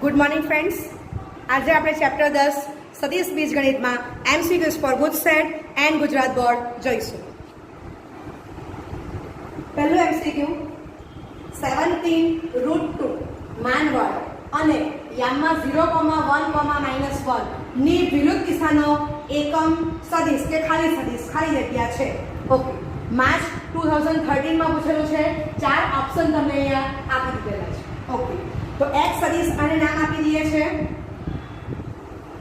Good morning friends. આજે આપણે chapter 10 સદિશ બીજગણિતમાં MCQs for good set and Gujarat board જોઈશું. પહેલું MCQ 17√2 માનવાળો અને યામમાં 0,1,-1 ની વિરુદ્ધ દિશાનો એકમ સદિશ કે ખાલી સદિશ ખાલી જગ્યા છે. ઓકે, માર્ચ 2013 માં પૂછેલું છે. 4 ઓપ્શન તમને અહીંયા આપી દીધેલા છે. ઓકે, તો x સદિશ આને નામ આપી દઈએ છે.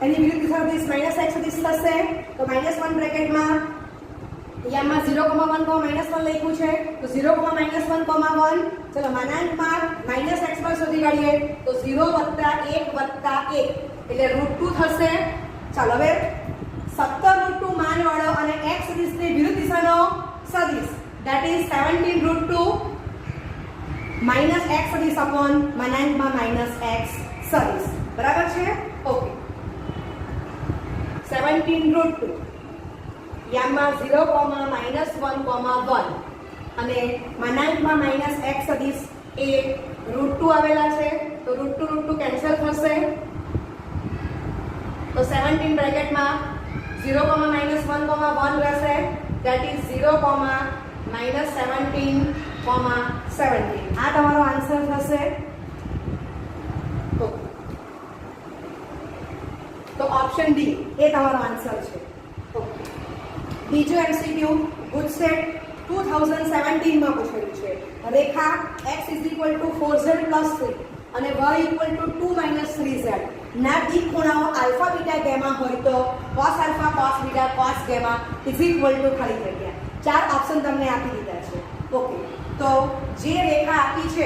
એની વિરુદ્ધ દિશા સદિશ -x સદિશ થશે. તો -1 બ્રેકેટમાં યામમાં 0,1,-1 લખ્યું છે. તો 0,-1,1 ચલો માનાંકમાં -x પર શોધી કાઢીએ. તો 0 + 1 + 1 એટલે √2 થશે. ચાલો હવે 17√2 માનવાળો અને x સદિશની વિરુદ્ધ દિશાનો સદિશ that is 17√2 -x સદિશ upon માનાંકમાં -x સદિશ. બરાબર છે? ઓકે, 17√2 યામમાં 0,-1,1 અને માનાંકમાં -x સદિશ એ √2 આવેલા છે. તો √2 કેન્સલ થશે. તો 17 બ્રેકેટમાં 0,-1,1 રહેશે. that is 0,-17,17. આ તમારો આન્સર થશે. તો ઓપ્શન ડી એ તમારો આન્સર છે. ઓકે, બીજો MCQ ગુડ સેટ 2017 માં પૂછેલું છે. રેખા x = 4z + 3 અને y = 2 - 3z ના ડી ખૂણાઓ આલ્ફા બીટા ગેમા હોય તો cos alpha cos beta cos gamma = ખાલી જગ્યા. 4 ઓપ્શન તમને આપી દીધા છે. ઓકે, તો જે રેખા આપી છે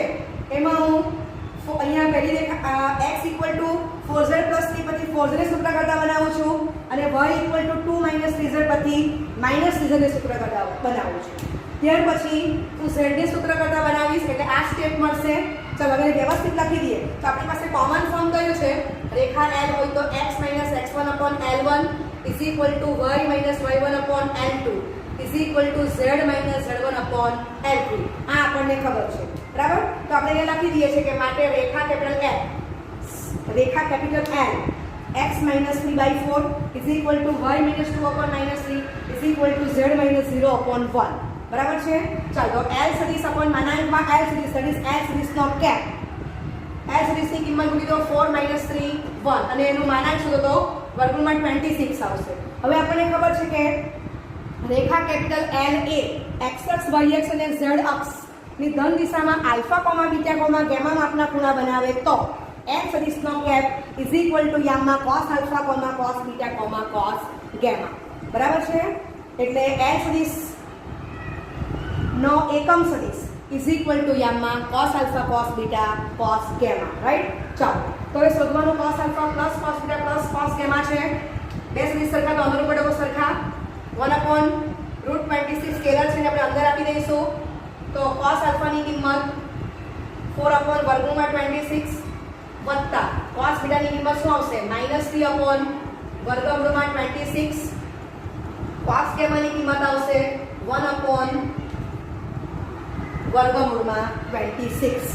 એમાં હું અહીંયા પહેલી રેખા x = 4z + 3 પછી 4z ને સૂત્ર કરતા બનાવું છું અને y = 2 - 3z પછી -3z ને સૂત્ર કરતા બનાવું છું. ત્યાર પછી હું z ને સૂત્ર કરતા બનાવીશ એટલે આ સ્ટેપ મળશે. ચલો હવે વ્યવસ્થિત લખી દઈએ. તો આપણી પાસે કોમન ફોર્મ કયું છે? રેખા L હોય તો x - x1/L1 = y - y1/L2 z - z1/L3. આ આપણને ખબર છે. બરાબર? તો આપણે અહીંયા લખી દઈએ છીએ કે માટે રેખા capital L x - 3/4 = y - 2/-3 = z - 0/1. બરાબર છે? ચાલો L સદિશ upon માનાંકમાં L સદિશ that is L સદિશનો કેપ. L સદિશની કિંમત મૂકી દો 4 - 3 1 અને એનું માનાંક શોધો તો વર્ગમૂળમાં 26 આવશે. હવે આપણને ખબર છે કે રેખા કેપિટલ L એ x અક્ષ y અક્ષ અને z અક્ષની ધન દિશામાં આલ્ફા, બીટા, ગેમા માપના ખૂણા બનાવે તો L સદિશનો કેપ = યામમાં cos alpha, cos beta, cos gamma. બરાબર છે? એટલે L સદિશ નો એકમ સદિશ = યામમાં cos alpha, cos beta, cos gamma. Right? ચાલો તો એ શોધવાનું cos alpha + cos beta + cos gamma છે. બે સદિશ સરખા તો અનુરૂપ પડે સરખા. 1/√26 સ્કેલર છે ને આપણે અંદર આપી દઈશું. તો cos આલ્ફાની કિંમત 4/26 વત્તા cos બીટાની કિંમત શું આવશે? -3/26. cos ગેમાની કિંમત આવશે 1/26.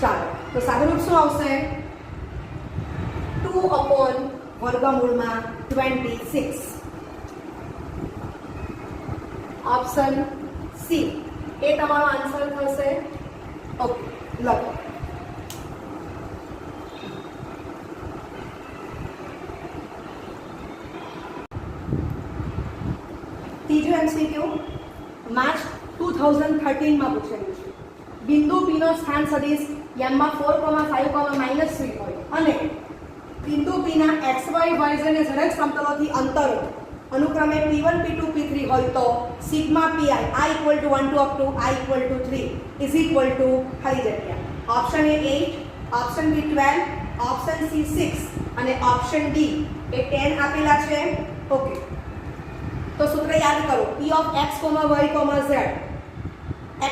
ચાલો તો સાદુરૂપ શું આવશે? 2/26. ઓપ્શન સી એ તમારો આન્સર થશે. ઓકે, લખો. ત્રીજો MCQ માર્ચ 2013 માં પૂછેલું છે. બિંદુ P નો સ્થાન સદિશ યામમાં 4,5,-3 હોય અને બિંદુ P ના xy yz અને zx સમતલોથી અંતરો અનુક્રમે P1 P2 P3 હોય તો sigma pi I = 1 to up to I = 3 = ખાલી જગ્યા. Option A 8, option B 12, option C 6 અને ઓપ્શન ડી એ 10 આપેલા છે. ઓકે, તો સૂત્ર યાદ કરો. P of x, y, z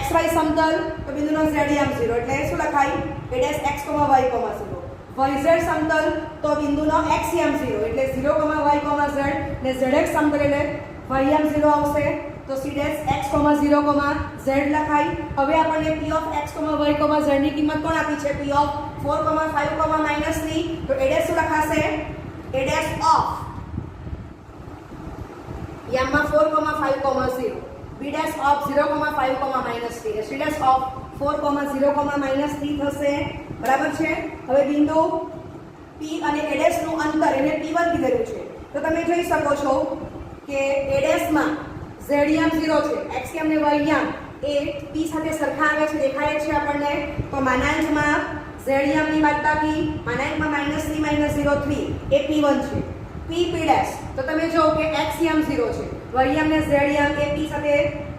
xy સમતલ તો બિંદુનો z યામ 0 એટલે શું લખાય? a dash x, y, 0. yz સમતલ તો બિંદુનો x યામ 0 એટલે 0, y, z ને zx સમતલ એટલે y યામ 0 આવશે. તો c dash x, 0, z z લખાય. હવે આપણને p of x, y, z ની કિંમત કોણ આપી છે? p of 4, 5, -3. તો a dash શું લખાશે? a dash of યામાં 4, 5, 0, b dash of 0, 5, -3, c dash of 4, 0, -3 થશે. બરાબર છે. હવે બિંદુ p અને a dash નું અંતર એને p1 કીધેલું છે. તો તમે જોઈ શકો છો કે a dash માં z યામ 0 છે, x યામ ને y યામ એ p સાથે સરખા આવે છે, દેખાય છે આપણને. તો માનાંકમાં z યામ ની બાદબાકી માનાંકમાં -3, -0, 3 એ p1 છે. p p dash તો તમે જો કે x યામ 0 છે, y યામ ને z યામ એ p સાથે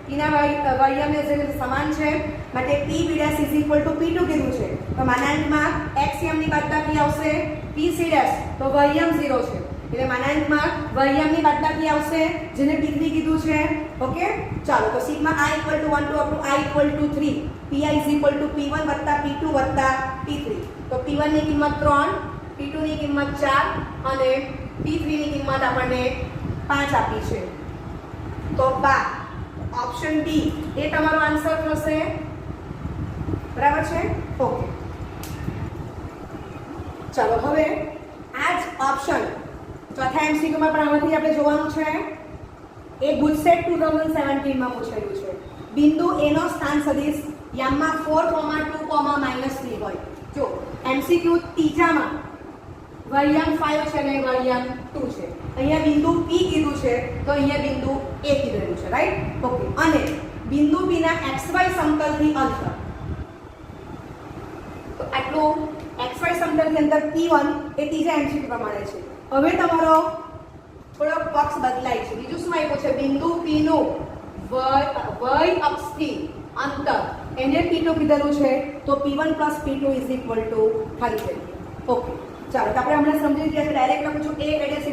p ના y યામ ને z સમાન છે, માટે p p dash p2 કીધું છે. તો માનાંકમાં x યામ ની બાદબાકી આવશે p c dash, તો y યામ 0 છે એટલે માનાંકમાં y યામ ની બાદબાકી આવશે જેને p3 કીધું છે. ઓકે, ચાલો તો sigma i = 1 to up to i = 3, pi = p1 + p2 + p3. તો p1 ની કિંમત 3, p2 ની કિંમત 4 અને p3 ની કિંમત આપણને 5 આપી છે. તો ઓપ્શન ડી એ તમારો આન્સર થશે. બરાબર છે. ઓકે, ચાલો હવે આ જ ઓપ્શન ચોથા એમસીક્યુ માં પણ આમાંથી આપણે જોવાનું છે. એ ગુજસેટ 2017 માં પૂછેલું છે. બિંદુ A નો સ્થાન સદિશ યામમાં 4, 2, -3 હોય. જો એમસીક્યુ ત્રીજામાં y યામ 5 છે અને y યામ 2 છે. અહીંયા બિંદુ P કીધું છે તો અહીંયા બિંદુ A કીધેલું છે, રાઈટ? ઓકે, અને બિંદુ P ના xy સમતલથી અંતર, તો આટલું xy સમતલની અંદર P1 એ ત્રીજા એમસીક્યુ પ્રમાણે છે. હવે તમારો થોડો પક્ષ બદલાય છે. બીજું શું આપ્યું છે? બિંદુ P નું y અક્ષથી અંતર એને P2 કીધેલું છે, તો P1 + P2 = ખાલી જગ્યા. ઓકે, ચાલો તો આપણે હમણાં સમજી ગયા. ડાયરેક્ટ લખું છું a dash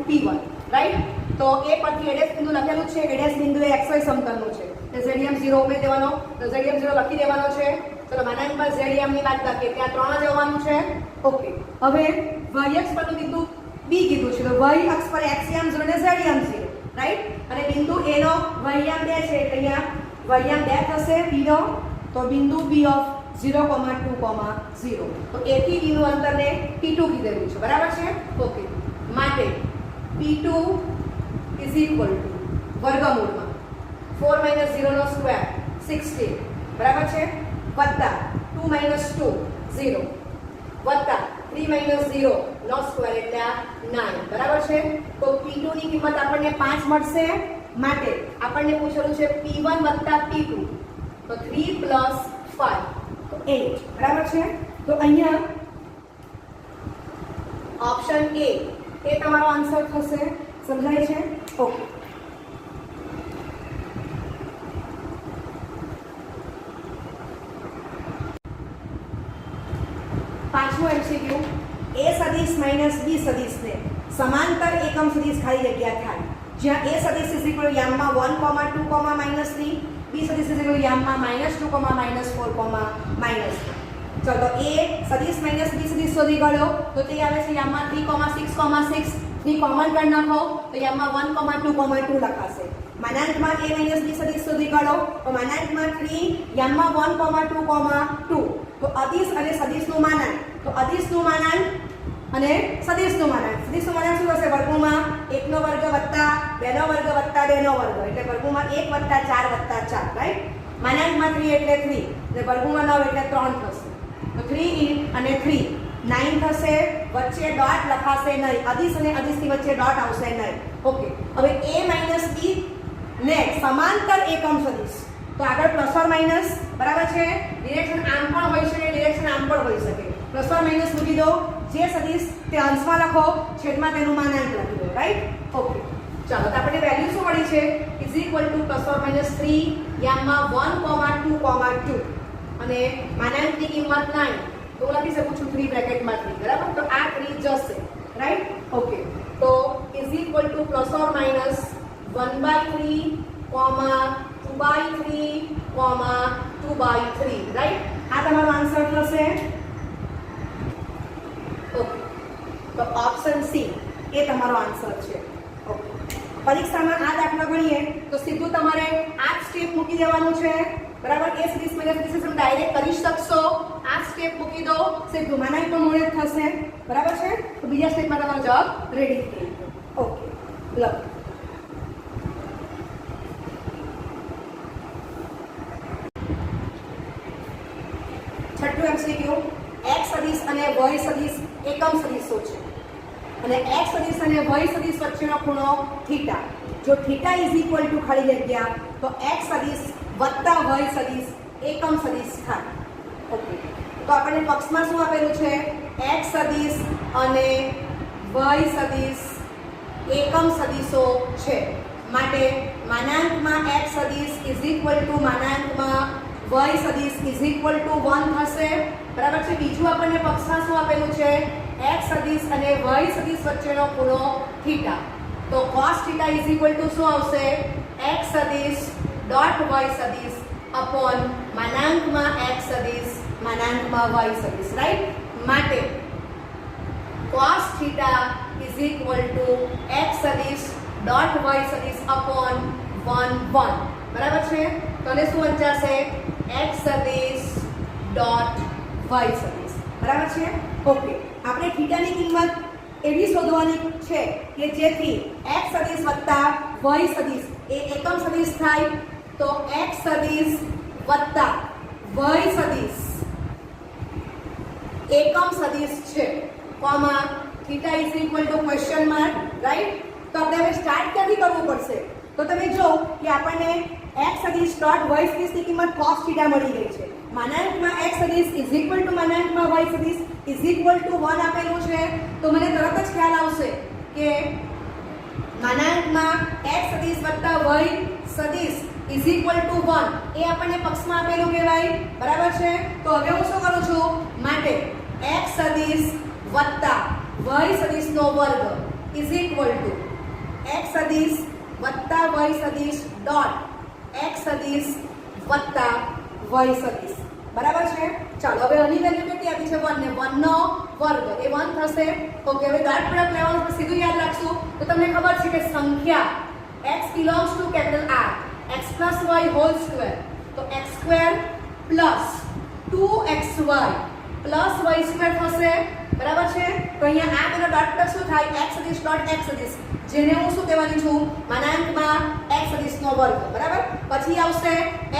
= P1, રાઈટ? તો a પરથી a dash બિંદુ લખેલું છે. a dash બિંદુ એ xy સમતલનું છે. તો z યામ 0 ઉમેરી દેવાનો, તો z યામ 0 લખી દેવાનો છે. ચલો માનાંકમાં z યામ ની બાદબાકી ત્યાં 3 જ આવવાનું છે. ઓકે, હવે y અક્ષ પરનું બિંદુ B કીધું છે, તો y અક્ષ પર x યામ 0 ને z યામ 0, રાઈટ? અને બિંદુ A નો y યામ 2 છે એટલે અહીંયા y યામ 2 થશે B નો. તો બિંદુ B of 0, 2, 0, તો A થી B નું અંતરને P2 કીધેલું છે. બરાબર છે. ઓકે, માટે P2 = વર્ગમૂળમાં 4 - 0 નો સ્ક્વેર 16, બરાબર છે, વત્તા 2 - 2 0 વત્તા 3 - 0 નો સ્ક્વેર એટલે 9, બરાબર છે. તો P2 ની કિંમત આપણને 5 મળશે. માટે આપણને પૂછેલું છે P1 + P2, તો 3 + 5 તો 8, બરાબર છે. તો અહીંયા ઓપ્શન A એ તમારો આન્સર થશે. સમજાય છે? ઓકે, પાંચમો એમસીક્યુ. a સદિશ - b સદિશને સમાંતર એકમ સદિશ ખાલી જગ્યા થાય જ્યાં a સદિશ યામમાં 1, 2, -3, b સદિશ યામમાં -2, -4, -3. ચલો તો a સદિશ - b સદિશ શોધી કાઢો. તો તે આવે છે યામમાં 3, 6, 6. 3 કોમન કરી નાખો તો યામમાં 1, 2, 2 લખાશે. માનાંકમાં a - b સદિશ શોધી કાઢો. તો માનાંકમાં 3 યામમાં 1, 2, 2. તો અદિશ અને સદિશનું માનાંક, તો અદિશનું માનાંક અને સદિશનું માનાંક. સદિશનું માનાંક શું હશે? વર્ગમૂળમાં 1 નો વર્ગ વત્તા 2 નો વર્ગ વત્તા 2 નો વર્ગ, એટલે વર્ગમૂળમાં 1 વત્તા 4 વત્તા 4, રાઈટ? માનાંકમાં 3 એટલે 3 અને વર્ગમૂળમાં 9 એટલે 3 થશે. તો 3 અને 3 9 થશે. વચ્ચે ડોટ લખાશે નહીં, અદિશ અને અદિશની વચ્ચે ડોટ આવશે નહીં. ઓકે, હવે a - b ને સમાંતર એકમ સદિશ, તો આગળ પ્લસ ઓર માઇનસ, બરાબર છે. ડિરેક્શન આમ પણ હોઈ શકે, ડિરેક્શન આમ પણ હોઈ શકે. પ્લસ ઓર માઇનસ મૂકી દો. જે સદિશ તે અંશમાં લખો, છેદમાં તેનું માનાંક લખી દો, રાઈટ? ઓકે, ચાલો તો આપણે વેલ્યુ શું મળી છે? = +or -3 યામમાં 1, 2, 2 અને માનાંકની કિંમત 9, તો લખી શકું છું 3 બ્રેકેટમાં 3, બરાબર? તો આ 3 જશે, રાઈટ? ઓકે, તો = +or - 1/3, 2/3, 2/3, રાઈટ? આ તમારો આન્સર થશે. ઓકે, તો ઓપ્શન સી એ તમારો આન્સર છે. ઓકે, પરીક્ષામાં આ દાખલા ગણીએ તો સીધું તમારે આ સ્ટેપ મૂકી દેવાનું છે બરાબર. a series minus b series direct કરી શકશો. આ સ્ટેપ મૂકી દો સીધું માનાંક તો મોડે થશે બરાબર છે. તો બીજા સ્ટેપમાં તમારો જવાબ રેડી થઈ ગયો. ઓકે લો છઠ્ઠું એમસીક્યુ x સદિશ અને y સદિશ એકમ સદિશો છે અને x સદિશ અને y સદિશ વચ્ચેનો ખૂણો થીટા. જો થીટા ઇઝ ઇક્વલ ટુ ખાલી જગ્યા તો x સદિશ વત્તા y સદિશ એકમ સદિશ થાય. ઓકે તો આપણને પક્ષમાં શું આપેલું છે? x સદિશ અને y સદિશ એકમ સદિશો છે માટે માનાંકમાં x સદિશ ઇઝ ઇક્વલ ટુ માનાંકમાં y સદિશ ઇઝ ઇક્વલ ટુ 1 થશે બરાબર છે. બીજું આપણને પક્ષમાં શું આપેલું છે? x સદિશ અને y સદિશ વચ્ચેનો ખૂણો થીટા. તો cos theta is equal two શું આવશે? x સદિશ ડોટ y સદિશ અપોન માનાંકમાં x સદિશ માનાંકમાં y સદિશ રાઈટ. માટે cos theta is equal to x સદિશ ડોટ y સદિશ અપોન 1 1 બરાબર છે. તો આને શું વંચાશે? x સદિશ ડોટ y સદિશ બરાબર છે. ઓકે આપણે થીટાની કિંમત એવી શોધવાની છે કે જેથી x સદિશ વત્તા y સદિશ એ એકમ સદિશ થાય. તો x સદિશ વત્તા y સદિશ એકમ સદિશ છે comma theta is equal two question mark right. તો આપણે હવે સ્ટાર્ટ ક્યાંથી કરવું પડશે? તો તમે જો કે આપણને x સદિશ ડોટ y સદિશની કિંમત cos થીટા મળી ગઈ છે. માનાંકમાં x સદિશ ઇઝ ઇક્વલ ટુ માનાંકમાં y સદિશ ઇઝ ઇક્વલ ટુ 1 આપેલું છે. તો મને તરત જ ખ્યાલ આવશે કે માનાંકમાં x સદિશ વત્તા y સદિશ ઇઝ ઇક્વલ ટુ 1 એ આપણને પક્ષમાં આપેલું કહેવાય બરાબર છે. તો હવે હું શું કરું છું? માટે x સદિશ વત્તા y સદિશનો વર્ગ ઇઝ ઇક્વલ ટુ x સદિશ વત્તા y સદિશ ડોટ x સદિશ વત્તા y સદિશ બરાબર છે. ચાલો હવે આની વેલ્યુ કેટલી આપી છે? 1 ને 1 નો વર્ગ એ 1 થશે. ઓકે હવે ડોટ પ્રોડક્ટ લેવાનું આપણે સીધું યાદ રાખશું. તો તમને ખબર છે કે સંખ્યા x belongs to capital R x plus y whole square. તો x square plus 2xy plus y square થશે બરાબર છે. તો અહીંયા આ બેનો ડોટ પ્રોડક્ટ શું થાય? x સદિશ ડોટ x સદિશ જેને હું શું કહેવાની છું? માનાંકમાં x સદિશનો વર્ગ બરાબર. પછી આવશે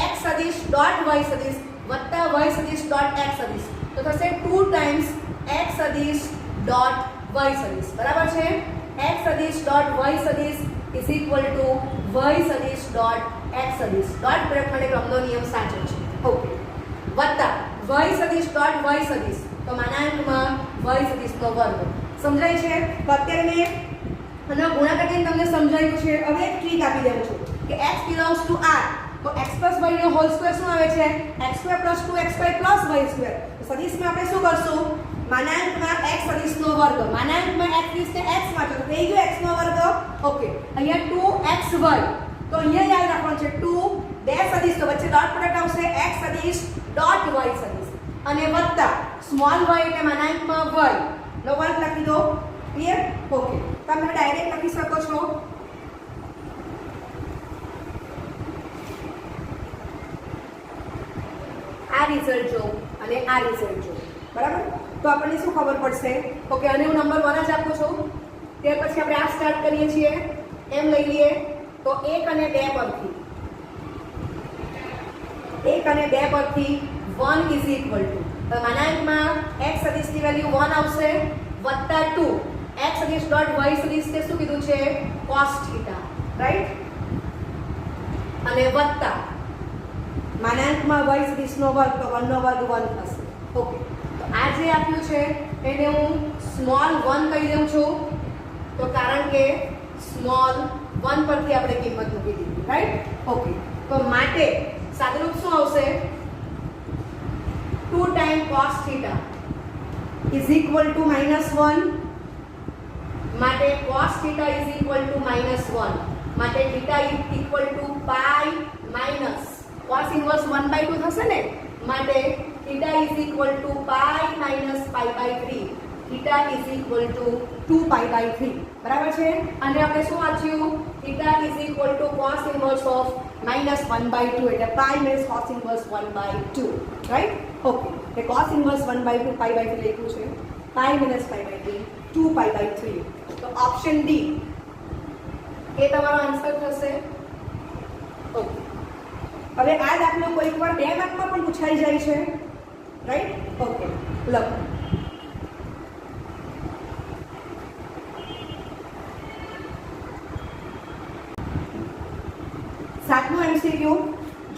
x સદિશ ડોટ y સદિશ વત્તા y સદિશ ડોટ x સદિશ. તો થશે 2 ટાઈમ્સ x સદિશ ડોટ y સદિશ બરાબર છે. x સદિશ ડોટ y સદિશ ઇઝ ઇક્વલ ટુ y સદિશ ડોટ x સદિશ. ડોટ પ્રોડક્ટ માટે ક્રમનો નિયમ સાચો છે. ઓકે વત્તા y સદિશ ડોટ y સદિશ તો માનાંકમાં y સદિશનો વર્ગ. સમજાય છે? તો અત્યારે મેં અને ગુણાકાર કરીને તમને સમજાવ્યું છે. હવે એક ટ્રીક આપી દઉં છું કે x belongs to R તો x plus y નો હોલ સ્ક્વેર શું આવે છે? x square plus 2xy plus y square. તો સદિશમાં આપણે શું કરશું? માનાંકમાં x સદિશનો વર્ગ. માનાંકમાં x સદિશ ને x માં તો થઈ ગયો x નો વર્ગ. ઓકે અહીંયા 2xy તો અહીંયા યાદ રાખવાનું છે 2 બે સદિશ તો વચ્ચે ડોટ પ્રોડક્ટ આવશે x સદિશ ડોટ y સદિશ અને વત્તા સ્મોલ y એટલે માનાંકમાં y નો વર્ગ લખી દો. ક્લિયર? ઓકે તમે ડાયરેક્ટ લખી શકો છો આ રિઝલ્ટ જો અને આ રિઝલ્ટ જો બરાબર. તો આપણને શું ખબર પડશે? ઓકે અને હું નંબર 1 જ આપું છું. ત્યાર પછી આપણે આ સ્ટાર્ટ કરીએ છીએ એમ લઈ લઈએ તો 1 અને 2 પરથી 1 અને 2 પરથી 1 ઇઝ ઇક્વલ ટુ તો માનાંકમાં x સદિશની વેલ્યુ 1 આવશે વત્તા 2 x સદિશ ડોટ y સદિશ તે શું કીધું છે? cos theta right. અને વત્તા માનાંકમાં y સદિશનો વર્ગ તો 1 નો વર્ગ 1 થશે. ઓકે તો આ જે આપ્યું છે એને હું સ્મોલ 1 કહી દઉં છું. તો કારણ કે સ્મોલ 1 પરથી આપણે કિંમત મૂકી દીધી રાઈટ. ઓકે તો માટે સાદુરૂપ શું આવશે? 2 time cos theta is equal to -1 માટે cos theta is equal to -1 માટે theta is equal to pi minus cos inverse 1/2 થશે ને માટે theta is equal to pi minus pi theta is equal to 2 pi બરાબર છે. અને આપણે શું વાંચ્યું? theta is equal to cos inverse of minus 1/2 એટલે pi minus cos inverse 1/2 right okay એટલે cos inverse 1/2 pi by 2 લખ્યું છે pi minus pi by 3 2 pi by 3 તો ઓપ્શન ડી એ તમારો આન્સર થશે ઓકે હવે આ દાખલો કોઈક વાર 2 માર્કમાં પણ પૂછાઈ જાય છે રાઈટ ઓકે લખો સાતમું એમસીક્યુ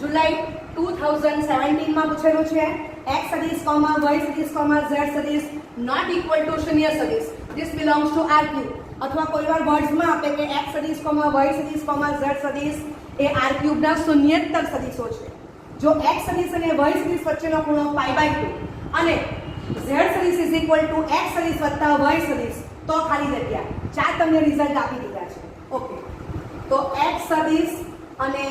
જુલાઈ 2017 માં પૂછેલું છે x સદિશ કોમા y સદિશ કોમા z સદિશ નોટ ઇક્વલ ટુ શૂન્ય સદિશ ધીસ બિલોંગ્સ ટુ R3 અથવા કોઈવાર વર્ડ્સમાં આપે કે x સદિશ કોમા y સદિશ કોમા z સદિશ એ R3 ના શૂન્યેતર સદિશો છે જો x સદિશ અને y સદિશ વચ્ચેનો ખૂણો π/2 અને z સદિશ ઇઝ ઇક્વલ ટુ x સદિશ વત્તા y સદિશ તો ખાલી જગ્યા ચાર તમને રિઝલ્ટ આપી દીધા છે ઓકે તો x સદિશ અને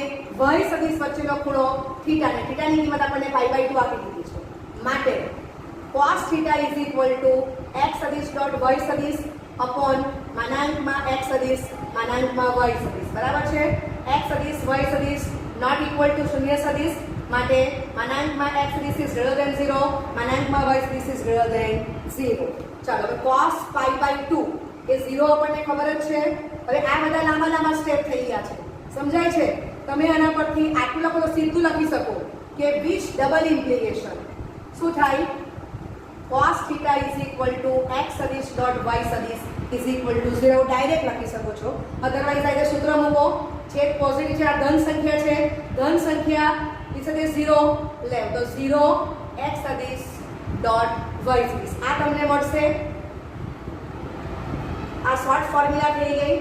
y સદિશ વચ્ચેનો ખૂણો થીટા ને થીટાની કિંમત આપણને π/2 આપી દીધી છે માટે cos θ is equal to x સદિશ ડોટ y સદિશ અપોન માનાંકમાં x સદિશ માનાંકમાં y સદિશ બરાબર છે x સદિશ y સદિશ નોટ ઇક્વલ ટુ શૂન્ય સદિશ માટે માનાંકમાં x સદિશ ઇઝ ગ્રેટર ધેન 0 માનાંકમાં y સદિશ ઇઝ ગ્રેટર ધેન 0 ચાલો હવે cos π/2 એ 0 આપણને ખબર જ છે હવે આ બધા લાંબા લાંબા સ્ટેપ થઈ ગયા છે સમજાય છે તમે આના પરથી આટલું લખો તો સીધું લખી શકો કે વિચ ડબલ ઇમ્પ્લિકેશન શું થાય cos θ is equal to x સદિશ ડોટ y સદિશ ઇઝ ઇક્વલ ટુ 0 ડાયરેક્ટ લખી શકો છો અધરવાઇઝ આ સૂત્ર મૂકો છેદ પોઝિટિવ છે આ ધન સંખ્યા છે ધન સંખ્યા ઇઝ સદિશ 0 લે તો 0 x સદિશ ડોટ y સદિશ આ તમને મળશે આ શોર્ટ ફોર્મ્યુલા થઈ ગઈ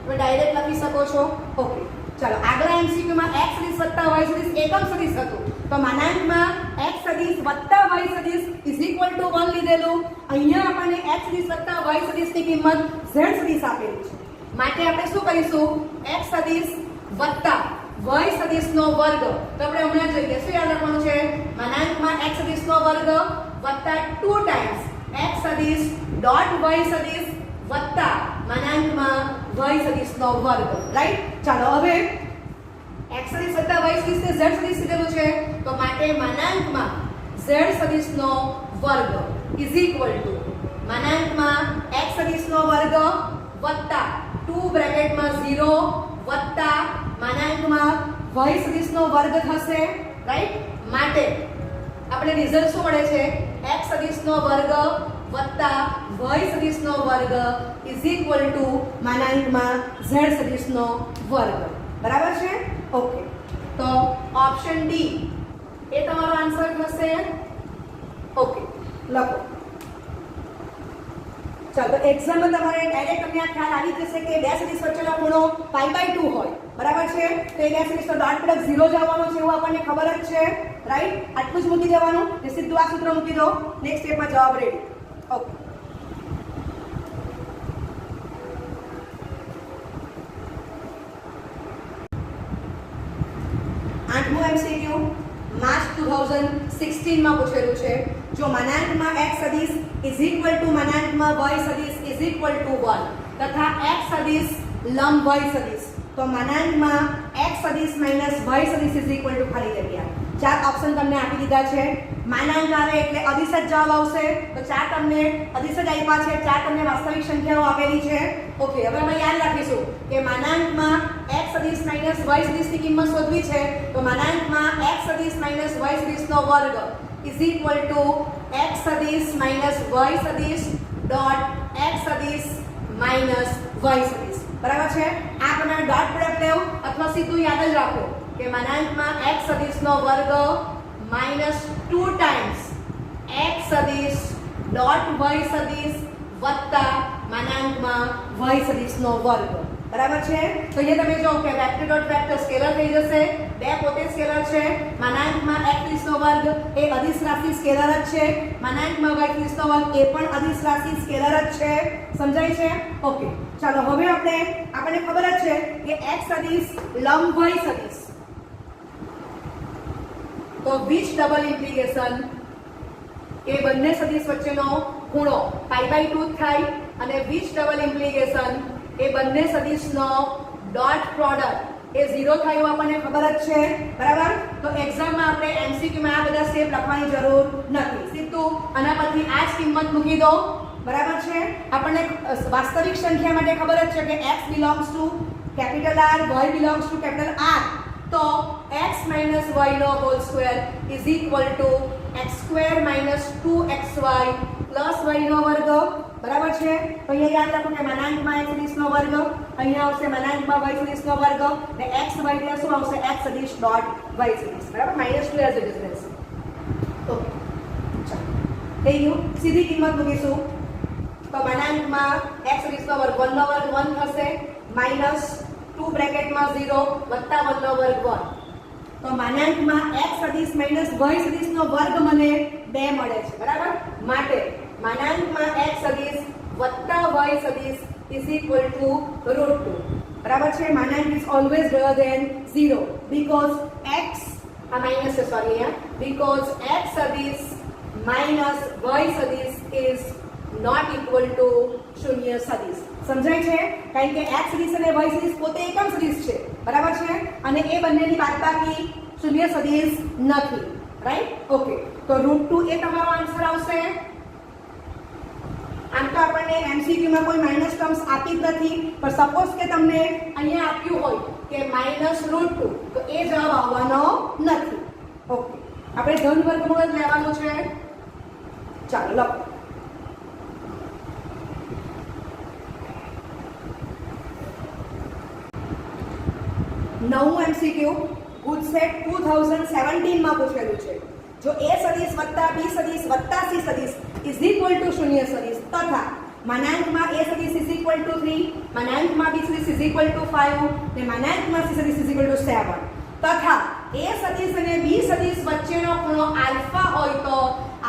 તમે ડાયરેક્ટ લખી શકો છો ઓકે ચાલો આગલા એમસીક્યુ માં x સદિશ વત્તા y સદિશ એકમ સદિશ હતું તો માનાંકમાં x સદિશ વત્તા y સદિશ ઇઝ ઇક્વલ ટુ 1 લીધેલું અહીંયા આપણને x સદિશ વત્તા y સદિશની કિંમત z સદિશ આપેલી છે માટે આપણે શું કરીશું x સદિશ વત્તા y સદિશનો વર્ગ તો આપણે હમણાં જોઈએ શું યાદ રાખવાનું છે માનાંકમાં x સદિશનો વર્ગ વત્તા 2 ટાઈમ્સ x સદિશ ડોટ y સદિશ વત્તા માનાંકમાં y સદિશનો વર્ગ રાઈટ ચાલો હવે x સદિશ વત્તા y સદિશ ને z સદિશ લીધેલું છે તો માટે માનાંકમાં z સદિશનો વર્ગ ઇઝ ઇક્વલ ટુ માનાંકમાં x સદિશનો વર્ગ વત્તા 2 બ્રેકેટમાં 0 વત્તા માનાંકમાં y સદિશનો વર્ગ થશે રાઈટ માટે આપણે રિઝલ્ટ શું મળે છે x સદિશનો વર્ગ વત્તા y સદિશનો વર્ગ ઇઝ ઇક્વલ ટુ માનાંકમાં z સદિશનો વર્ગ બરાબર છે ઓકે તો ઓપ્શન ડી એ તમારો આન્સર થશે ઓકે લખો ચાલો એક્ઝામમાં તમારે ડાયરેક્ટ તમને આ ખ્યાલ આવી જશે કે બે સદિશ વચ્ચેનો ખૂણો π/2 હોય બરાબર છે તો એ બે સદિશનો ડોટ પ્રોડક્ટ 0 જ આવવાનો છે એવું આપણને ખબર જ છે રાઈટ આટલું જ મૂકી દેવાનું ને સીધું આ સૂત્ર મૂકી દો નેક્સ્ટ સ્ટેપમાં જવાબ રેડી ઓકે આઠમું એમસીક્યુ માર્ચ 2016 માં પૂછેલું છે જો માનાંકમાં x સદિશ ઇઝ ઇક્વલ ટુ માનાંકમાં y સદિશ ઇઝ ઇક્વલ ટુ 1 તથા x સદિશ લંબ y સદિશ તો માનાંકમાં x સદિશ માઈનસ y સદિશ ઇઝ ઇક્વલ ટુ ખાલી જગ્યા ચાર ઓપ્શન તમને આપી દીધા છે માનાંક આવે એટલે અદિશ જ જવાબ આવશે તો ચાર તમને અદિશ જ આપ્યા છે ચાર તમને વાસ્તવિક સંખ્યાઓ આપેલી છે ઓકે હવે અમે યાદ રાખીશું કે માનાંકમાં x સદિશ માઈનસ y સદિશની કિંમત શોધવી છે તો માનાંકમાં x સદિશ માઈનસ y સદિશનો વર્ગ ઇઝ ઇક્વલ ટુ x સદિશ માઈનસ y સદિશ ડોટ x સદિશ માઈનસ y સદિશ બરાબર છે આ પ્રમાણે ડોટ પ્રોડક્ટ લેવું અથવા સીધું યાદ જ રાખો કે માનાંકમાં x સદિશનો વર્ગ માઈનસ 2 ટાઈમ્સ x સદિશ ડોટ y સદિશ વત્તા માનાંકમાં y સદિશનો વર્ગ બરાબર છે તો અહીંયા તમે જો કે વેક્ટર ડોટ વેક્ટર સ્કેલર થઈ જશે બે પોતે સ્કેલર છે માનાંકમાં x સદિશનો વર્ગ એ અદિશ રાશિ સ્કેલર જ છે માનાંકમાં y સદિશનો વર્ગ એ પણ અદિશ રાશિ સ્કેલર જ છે સમજાય છે ઓકે ચાલો હવે આપણને ખબર જ છે કે x સદિશ લંબ y સદિશ તો વિચ ડબલ ઇમ્પ્લિકેશન એ બંને સદિશ વચ્ચેનો ખૂણો π/2 થાય અને વિચ ડબલ ઇમ્પ્લિકેશન એ બંને સદિશનો ડોટ પ્રોડક્ટ એ 0 થાય એવું આપણને ખબર જ છે, બરાબર? તો એક્ઝામમાં આપણે એમસીક્યુમાં આ બધા સ્ટેપ લખવાની જરૂર નથી, સીધું આના પરથી આ જ કિંમત મૂકી દો, બરાબર છે? આપણને વાસ્તવિક સંખ્યા માટે ખબર જ છે કે x belongs to capital R, y belongs to capital R, તો x - y નો whole square is equal to x² - 2xy plus y નો વર્ગ, બરાબર છે? તો અહીંયા યાદ રાખો કે માનાંકમાં x સદિશનો વર્ગ, અહીંયા આવશે માનાંકમાં y સદિશનો વર્ગ, ને x y ને શું આવશે x સદિશ ડોટ y સદિશ, બરાબર? -2 એઝ ઇટ ઇઝ રહેશે. ઓકે, ચાલો થઈ ગયું. સીધી કિંમત મૂકીશું તો માનાંકમાં x સદિશનો વર્ગ 1 નો વર્ગ 1 થશે, -2 બ્રેકેટમાં 0 વત્તા 1 નો વર્ગ 1. તો માનાંકમાં x સદિશ માઈનસ y સદિશનો વર્ગ મને 2 મળે છે, બરાબર? માટે માનાંકમાં x સદિશ વત્તા y સદિશ ઇઝ ઇક્વલ ટુ √2, બરાબર છે? માનાંક is always greater than 0 because x આ માઈનસ છે, સોરી, અહીંયા બીકોઝ x સદિશ માઈનસ y સદિશ ઇઝ નોટ ઇક્વલ ટુ શૂન્ય સદિશ. સમજાય છે? કારણ કે x સદિશ અને y સદિશ પોતે એકમ સદિશ છે, બરાબર છે? અને એ બંનેની બાદબાકી શૂન્ય સદિશ નથી, રાઈટ? ઓકે, તો √2 એ તમારો આન્સર આવશે. આમ તો આપણને એમસીક્યુમાં કોઈ માઈનસ ટર્મ્સ આપી જ નથી, પણ સપોઝ કે તમને અહીંયા આપ્યું હોય કે -√2, તો એ જવાબ આવવાનો નથી. ઓકે, આપણે ધન વર્ગમૂળ જ લેવાનું છે. ચાલો લખો. નવું એમસીક્યુ ગુજસેટ 2017 માં પૂછેલું છે. જો a સદિશ વત્તા b સદિશ વત્તા c સદિશ ઇઝ ઇક્વલ ટુ શૂન્ય સદિશ તથા માનાંકમાં a સદિશ ઇઝ ઇક્વલ ટુ 3, માનાંકમાં b સદિશ ઇઝ ઇક્વલ ટુ 5 ને માનાંકમાં c સદિશ ઇઝ ઇક્વલ ટુ 7 તથા a સદિશ અને b સદિશ વચ્ચેનો ખૂણો આલ્ફા હોય તો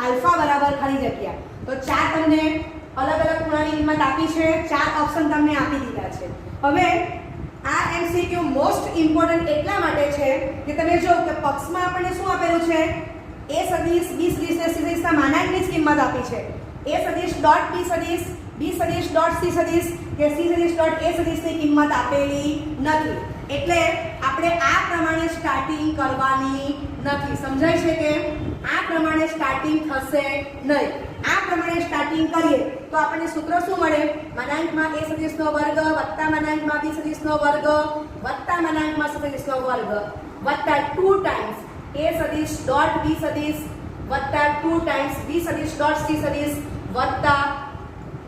આલ્ફા બરાબર ખાલી જગ્યા. તો ચાર તમને અલગ અલગ ખૂણાની કિંમત આપી છે, ચાર ઓપ્શન તમને આપી દીધા છે. હવે આ એમસીક્યુ મોસ્ટ ઇમ્પોર્ટન્ટ એટલા માટે છે કે તમે જો કે પક્ષમાં આપણને શું આપેલું છે, a સદિશ b સદિશ ને c સદિશના માનાંકની જ કિંમત આપી છે. a સદિશ ડોટ b સદિશ, b સદિશ ડોટ c સદિશ કે c સદિશ ડોટ a સદિશની કિંમત આપેલી નથી. એટલે આપણે આ પ્રમાણે સ્ટાર્ટિંગ કરવાની નથી. સમજાય છે કે આ પ્રમાણે સ્ટાર્ટિંગ થશે નહીં. આ પ્રમાણે સ્ટાર્ટિંગ કરીએ તો આપણને સૂત્ર શું મળે? માનાંકમાં a સદિશનો વર્ગ વત્તા માનાંકમાં b સદિશનો વર્ગ વત્તા માનાંકમાં c સદિશનો વર્ગ વત્તા 2 ટાઈમ્સ a સદિશ ડોટ b સદિશ વત્તા 2 ટાઈમ્સ b સદિશ ડોટ c સદિશ વત્તા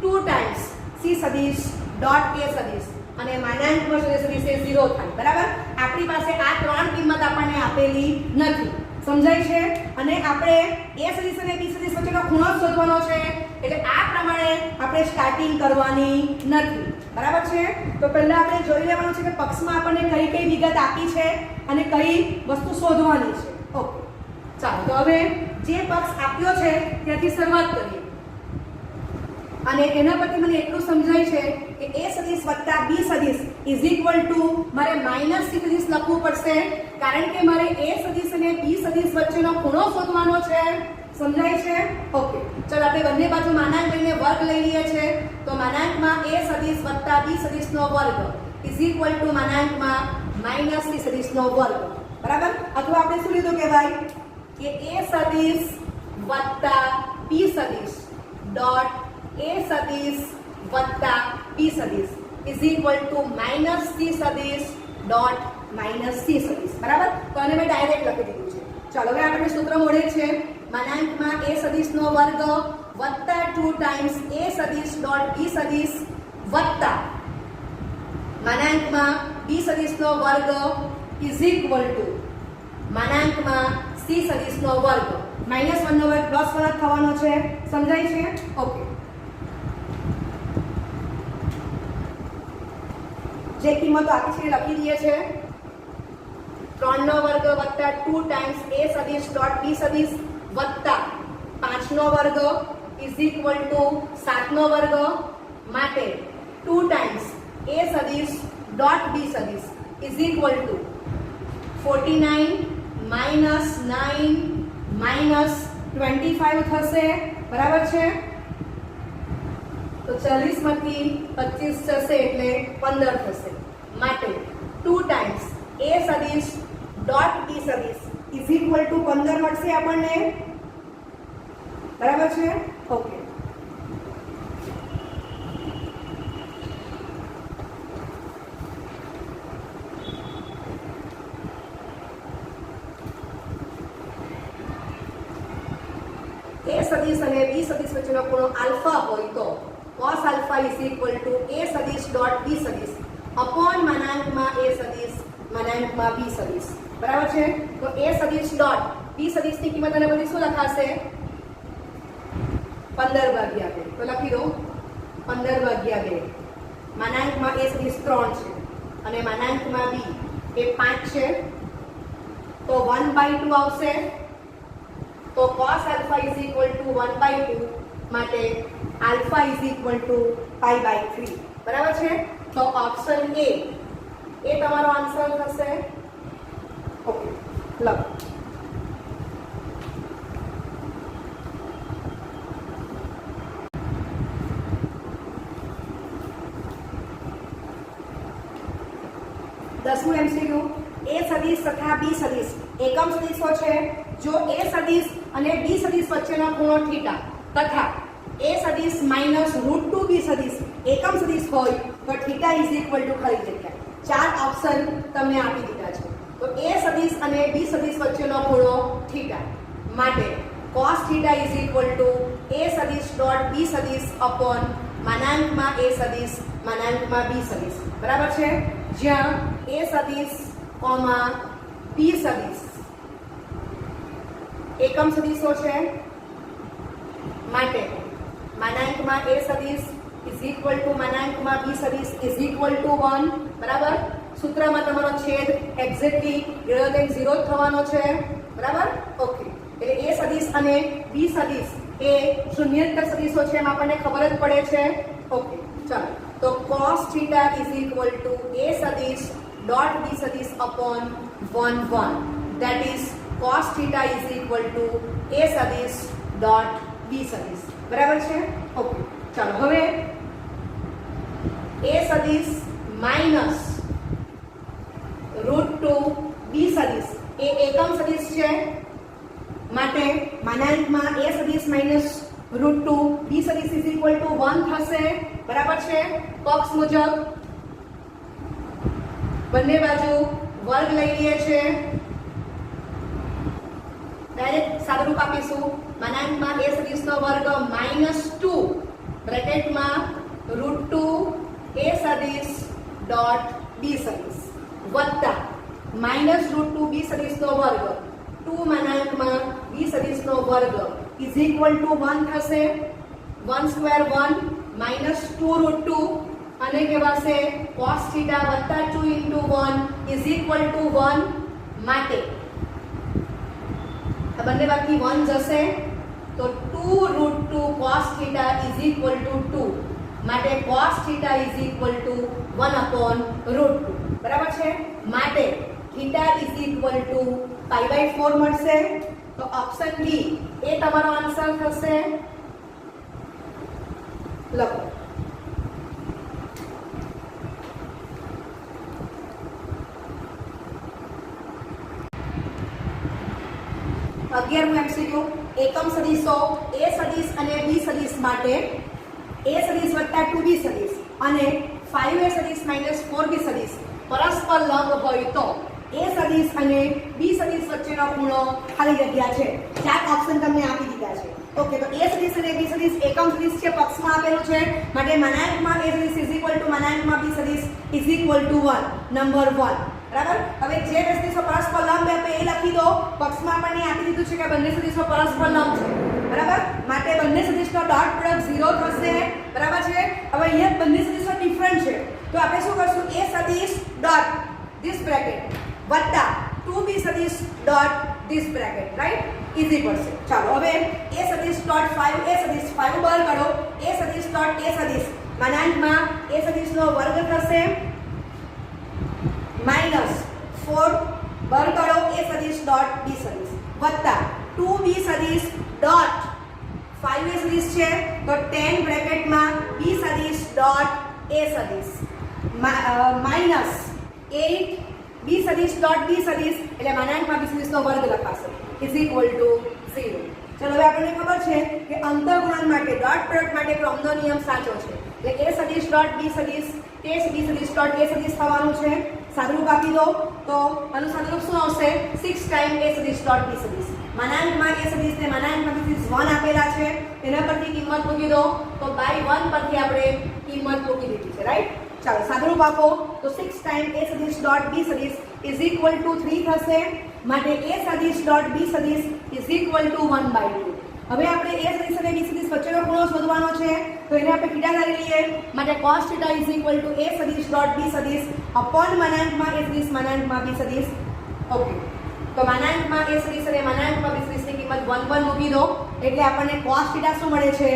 2 ટાઈમ્સ c સદિશ ડોટ a સદિશ અને માનાંકમાં સદિશ એ 0 થાય, બરાબર? આપણી પાસે આ ત્રણ કિંમત આપણને આપેલી નથી. સમજાય છે? અને આપણે a સદિશ અને b સદિશ વચ્ચેનો ખૂણો શોધવાનો છે, એટલે આ પ્રમાણે આપણે સ્ટાર્ટિંગ કરવાની નથી, બરાબર છે? તો પહેલા આપણે જોઈ લેવાનું છે કે પક્ષમાં આપણને કઈ કઈ વિગત આપી છે અને કઈ વસ્તુ શોધવાની છે. ઓકે, ચાલો તો હવે જે પક્ષ આપ્યો છે ત્યાંથી શરૂઆત કરીએ. અને એના પરથી મને એટલું સમજાય છે કે a સદિશ વત્તા b સદિશ ઇઝ ઇક્વલ ટુ મારે માઈનસ c સદિશ લખવું પડશે, કારણ કે મારે a સદિશ અને b સદિશ વચ્ચેનો ખૂણો શોધવાનો છે. સમજાય છે? ઓકે, ચલો આપણે બંને બાજુ માનાંક લઈને વર્ગ લઈ લઈએ છે. તો માનાંકમાં a સદિશ વત્તા b સદિશનો વર્ગ ઇઝ ઇક્વલ ટુ માનાંકમાં માઈનસ c સદિશનો વર્ગ, બરાબર? અથવા આપણે શું લીધું કહેવાય કે a સદિશ વત્તા b સદિશ ડોટ a સદિશ વત્તા b સદિશ is equal two minus c સદિશ ડોટ માઈનસ c સદિશ, બરાબર? તો આને મેં ડાયરેક્ટ લખી દીધું છે. ચાલો હવે આપણે સૂત્ર મળે છે માનાંકમાં a સદિશનો વર્ગ વત્તા 2 ટાઈમ્સ a સદિશ ડોટ b સદિશ વત્તા માનાંકમાં b સદિશનો વર્ગ ઇઝ ઇક્વલ ટુ માનાંકમાં c સદિશનો વર્ગ -1 નો વર્ગ +1 થવાનો છે. સમજાય છે? ઓકે, જે કિંમતો આપી છે લખી દઈએ છે. 3 નો વર્ગ વત્તા 2 ટાઈમ્સ a સદિશ ડોટ b સદિશ વત્તા 5 નો વર્ગ ઇઝ ઇક્વલ ટુ 7 નો વર્ગ માટે 2 ટાઈમ્સ a સદિશ ડોટ b સદિશ is equal two 49 minus 9 minus 25 થશે, બરાબર છે? તો 40 માંથી 25 જશે એટલે 15 થશે. માટે 2 ટાઈમ્સ a સદિશ ડોટ b સદિશ ઇઝ ઇક્વલ ટુ 15 મળશે આપણને. બરાબર છે? ઓકે. a સદિશ અને b સદિશ વચ્ચેનો ખૂણો આલ્ફા હોય તો cos alpha is equal two a સદિશ ડોટ b સદિશ અપોન માનાંકમાં a સદિશ માનાંકમાં b સદિશ. બરાબર છે? તો a સદિશ ડોટ b સદિશની કિંમત અને બધી શું લખાશે? 15 ભાગ્યા 2. તો લખી દો 15 ભાગ્યા 2. માનાંકમાં a સદિશ 3 છે અને માનાંકમાં b એ 5 છે તો 1/2 આવશે. તો cos alpha is equal to 1/2 માટે alpha is equal to pi/3. બરાબર છે? તો ઓપ્શન એ તમારો આન્સર થશે. ઓકે, લખો. દસમું MCQ. a સદિશ તથા b સદિશ એકમ સદિશો છે. જો a સદિશ અને b સદિશ વચ્ચેનો ખૂણો થીટા તથા a સદિશ માઈનસ √2 b સદિશ એકમ સદિશ હોય તો થીટા ઇઝ ઇક્વલ ટુ ખાલી જગ્યા. 4 ઓપ્શન તમને આપી દીધા છે. તો a સદિશ અને b સદિશ વચ્ચેનો ખૂણો થીટા માટે cos theta is equal two a સદિશ ડોટ b સદિશ અપોન માનાંકમાં a સદિશ માનાંકમાં b સદિશ. બરાબર છે? જ્યાં a સદિશ કોમા b સદિશ એકમ સદિશો છે માટે માનાંકમાં a સદિશ ઇઝ ઇક્વલ ટુ માનાંકમાં b સદિશ ઇઝ ઇક્વલ ટુ 1. બરાબર? સૂત્રમાં તમારો છેદ એક્ઝેક્ટલી ગ્રેટર ધેન 0 થવાનો છે. બરાબર? ઓકે. એટલે a સદિશ અને b સદિશ એ શૂન્યેતર સદિશો છે એમ આપણને ખબર જ પડે છે. ઓકે, ચાલો. તો cos theta is equal two a સદિશ ડોટ b સદિશ upon 1 that is cos theta is equal to a સદિશ ડોટ b સદિશ. બરાબર છે? ઓકે, ચાલો. હવે a સદિશ માઈનસ √2 b સદિશ એ એકમ સદિશ છે માટે માનાંકમાં a સદિશ માઈનસ √2 b સદિશ ઇઝ ઇક્વલ ટુ 1 થશે. બરાબર છે? પક્ષ મુજબ બંને બાજુ વર્ગ લઈ લઈએ છે. ડાયરેક્ટ સાદુરૂપ આપીશું. માનાંકમાં a સદિશનો વર્ગ -2 બ્રેકેટમાં √2 a સદિશ ડોટ b સદિશ વત્તા -√2 b સદિશનો વર્ગ 2 માનાંકમાં b સદિશનો વર્ગ ઇઝ ઇક્વલ ટુ 1 થશે. 1 સ્ક્વેર 1 -2√2 અને કહેવાશે cos થીટા વત્તા 2 into 1 ઇઝ ઇક્વલ ટુ 1 માટે આ બંને બાકી 1 જશે તો 2√2 cos theta is equal to 2 માટે cos theta is equal to 1/√2. બરાબર છે? માટે theta is equal to pi/4 મળશે. તો ઓપ્શન બી એ તમારો આન્સર થશે. લખો. અગિયારમું MCQ. એકમ સદિશો a સદિશ અને b સદિશ માટે a સદિશ વત્તા 2b સદિશ અને 5a સદિશ માઈનસ 4b સદિશ પરસ્પર લંબ હોય તો a સદિશ અને b સદિશ વચ્ચેનો ખૂણો ખાલી જગ્યા છે. 4 ઓપ્શન તમને આપી દીધા છે. ઓકે, તો a સદિશ અને b સદિશ એકમ સદિશ છે, પક્ષમાં આપેલું છે માટે માનાંકમાં a સદિશ ઇઝ ઇક્વલ ટુ માનાંકમાં b સદિશ ઇઝ ઇક્વલ ટુ 1 નંબર 1. બરાબર? હવે જે સદિશો પરસ્પર લંબ આપે એ લખી દો. પક્ષમાં આપણને આપી દીધું છે કે બંને સદિશો પરસ્પર લંબ છે. બરાબર? માટે બંને સદિશનો ડોટ પ્રોડક્ટ 0 થશે. બરાબર છે? હવે અહીંયા બંને સદિશો ડિફરન્ટ છે તો આપણે શું કરશું? a સદિશ ડોટ ધીસ બ્રેકેટ વત્તા 2b સદિશ dot this bracket, right? Easy પડશે. ચાલો હવે a સદિશ ડોટ 5a સદિશ 5 બહાર કાઢો. a સદિશ ડોટ a સદિશ માનાંકમાં a સદિશનો વર્ગ થશે -4 બહાર કાઢો a સદિશ ડોટ b સદિશ વત્તા 2b સદિશ ડોટ 5a સદિશ છે તો 10 બ્રેકેટમાં b સદિશ ડોટ a સદિશ માઇનસ 8 બી સદિશ ડોટ બી સદિશ એટલે માનાંકમાં બી સદિશનો વર્ગ લખાશે ઇઝ ઇક્વલ ટુ 0. ચલો હવે આપણને ખબર છે કે અંતર્ગુણન માટે ડોટ પ્રોડક્ટ માટે ક્રમનો નિયમ સાચો છે એટલે એ સદિશ ડોટ બી સદિશ તે જ બી સદિશ ડોટ એ સદિશ થવાનું છે. સાદુરૂપ આપી દો તો આનું સાદુરૂપ શું આવશે 6 ટાઈમ એ સદિશ ડોટ બી સદિશ. માનાંકમાં એ સદિશ ને માનાંકમાં બી સદિશ 1 આપેલા છે એના પરથી કિંમત મૂકી દો તો બાય 1 પરથી આપણે કિંમત મૂકી દીધી છે રાઈટ. ચાલો સાદુરૂપ આપો તો 6 ટાઈમ એ સદિશ ડોટ બી સદિશ ઇઝ ઇક્વલ ટુ 3 થશે. માટે એ સદિશ ડોટ બી સદિશ ઇઝ ઇક્વલ ટુ 1/2. હવે આપણે એ સદિશ અને બી સદિશ વચ્ચેનો ખૂણો શોધવાનો છે તો એને આપણે થીટા ધારી લઈએ. માટે cos θ ઇઝ ઇક્વલ ટુ એ સદિશ ડોટ બી સદિશ અપોન માનાંકમાં એ સદિશ માનાંકમાં બી સદિશ. ઓકે તો માનાંકમાં એ સદિશ અને માનાંકમાં બી સદિશની કિંમત 1 મૂકી દો એટલે આપણને cos θ શું મળે છે